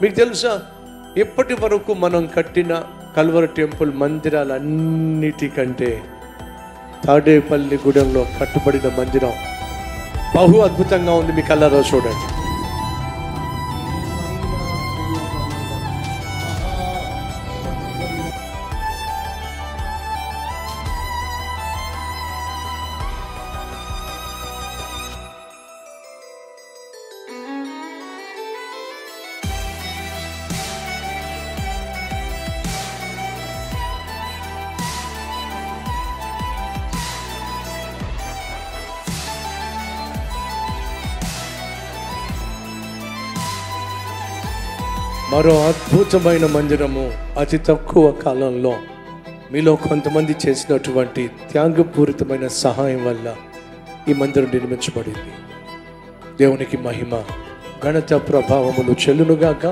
మీకు తెలుసా, ఇప్పటి వరకు మనం కట్టిన కల్వరి టెంపుల్ మందిరాలన్నిటికంటే తాడేపల్లి గూడెంలో కట్టబడిన మందిరం బహు అద్భుతంగా ఉంది. మీ కళ్ళలో చూడండి. మరో అద్భుతమైన మందిరము అతి తక్కువ కాలంలో మీలో కొంతమంది చేసినటువంటి త్యాగపూరితమైన సహాయం వల్ల ఈ మందిరం నిర్మించబడింది. దేవునికి మహిమ, ఘనత, ప్రభావములు చెల్లునుగాక.